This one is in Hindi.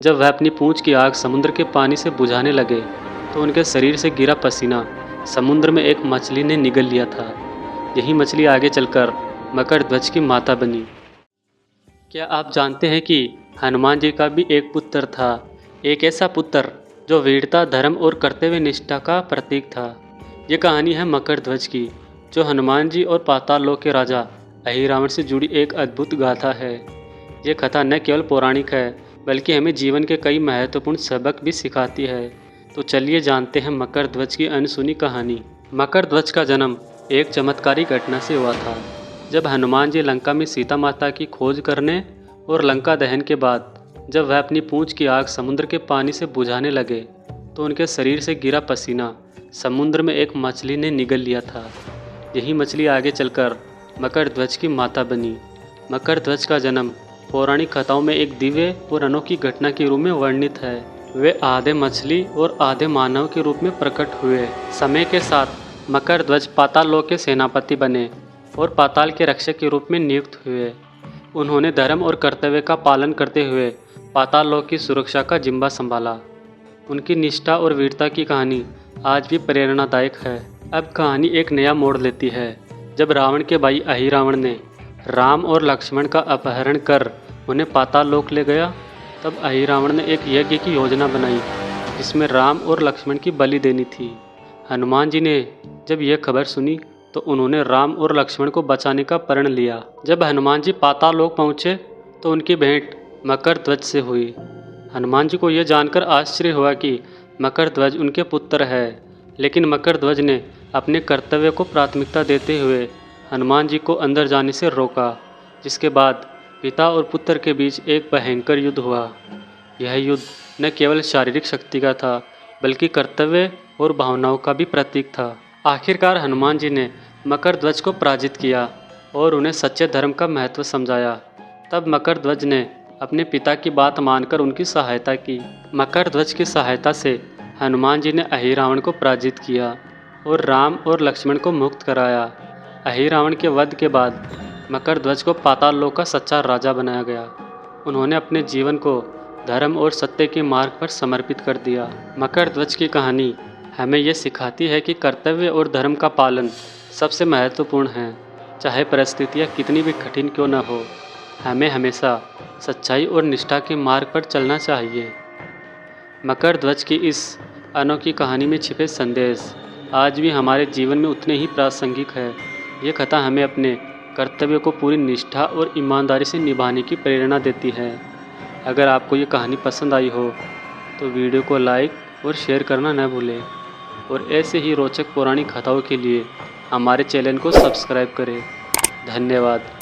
जब वह अपनी पूंछ की आग समुद्र के पानी से बुझाने लगे तो उनके शरीर से गिरा पसीना समुद्र में एक मछली ने निगल लिया था। यही मछली आगे चलकर मकर ध्वज की माता बनी। क्या आप जानते हैं कि हनुमान जी का भी एक पुत्र था, एक ऐसा पुत्र जो वीरता, धर्म और कर्तव्य निष्ठा का प्रतीक था। ये कहानी है मकर ध्वज की, जो हनुमान जी और पाताल लोक के राजा अहिरावण से जुड़ी एक अद्भुत गाथा है। ये कथा न केवल पौराणिक है बल्कि हमें जीवन के कई महत्वपूर्ण सबक भी सिखाती है। तो चलिए जानते हैं मकर ध्वज की अनसुनी कहानी। मकर ध्वज का जन्म एक चमत्कारी घटना से हुआ था। जब हनुमान जी लंका में सीता माता की खोज करने और लंका दहन के बाद जब वह अपनी पूंछ की आग समुद्र के पानी से बुझाने लगे तो उनके शरीर से गिरा पसीना समुद्र में एक मछली ने निगल लिया था। यही मछली आगे चलकर मकर ध्वज की माता बनी। मकर ध्वज का जन्म पौराणिक कथाओं में एक दिव्य और अनोखी घटना के रूप में वर्णित है। वे आधे मछली और आधे मानव के रूप में प्रकट हुए। समय के साथ मकर ध्वज पाताल लोक के सेनापति बने और पाताल के रक्षक के रूप में नियुक्त हुए। उन्होंने धर्म और कर्तव्य का पालन करते हुए पाताल लोक की सुरक्षा का जिम्मा संभाला। उनकी निष्ठा और वीरता की कहानी आज भी प्रेरणादायक है। अब कहानी एक नया मोड़ लेती है। जब रावण के भाई अहिरावण ने राम और लक्ष्मण का अपहरण कर उन्हें पाताल लोक ले गया, तब अहिरावण ने एक यज्ञ की योजना बनाई जिसमें राम और लक्ष्मण की बलि देनी थी। हनुमान जी ने जब यह खबर सुनी तो उन्होंने राम और लक्ष्मण को बचाने का प्रण लिया। जब हनुमान जी पाताल लोक पहुँचे तो उनकी भेंट मकर ध्वज से हुई। हनुमान जी को यह जानकर आश्चर्य हुआ कि मकर ध्वज उनके पुत्र है, लेकिन मकर ध्वज ने अपने कर्तव्य को प्राथमिकता देते हुए हनुमान जी को अंदर जाने से रोका, जिसके बाद पिता और पुत्र के बीच एक भयंकर युद्ध हुआ। यह युद्ध न केवल शारीरिक शक्ति का था बल्कि कर्तव्य और भावनाओं का भी प्रतीक था। आखिरकार हनुमान जी ने मकर ध्वज को पराजित किया और उन्हें सच्चे धर्म का महत्व समझाया। तब मकर ध्वज ने अपने पिता की बात मानकर उनकी सहायता की। मकर ध्वज की सहायता से हनुमान जी ने अहिरावण को पराजित किया और राम और लक्ष्मण को मुक्त कराया। अहिरावण के वध के बाद मकर ध्वज को पाताल लोक का सच्चा राजा बनाया गया। उन्होंने अपने जीवन को धर्म और सत्य के मार्ग पर समर्पित कर दिया। मकर ध्वज की कहानी हमें यह सिखाती है कि कर्तव्य और धर्म का पालन सबसे महत्वपूर्ण है। चाहे परिस्थितियाँ कितनी भी कठिन क्यों न हो, हमें हमेशा सच्चाई और निष्ठा के मार्ग पर चलना चाहिए। मकर ध्वज की इस अनोखी कहानी में छिपे संदेश आज भी हमारे जीवन में उतने ही प्रासंगिक है। ये कथा हमें अपने कर्तव्य को पूरी निष्ठा और ईमानदारी से निभाने की प्रेरणा देती है। अगर आपको ये कहानी पसंद आई हो तो वीडियो को लाइक और शेयर करना न भूलें और ऐसे ही रोचक पौराणिक कथाओं के लिए हमारे चैनल को सब्सक्राइब करें। धन्यवाद।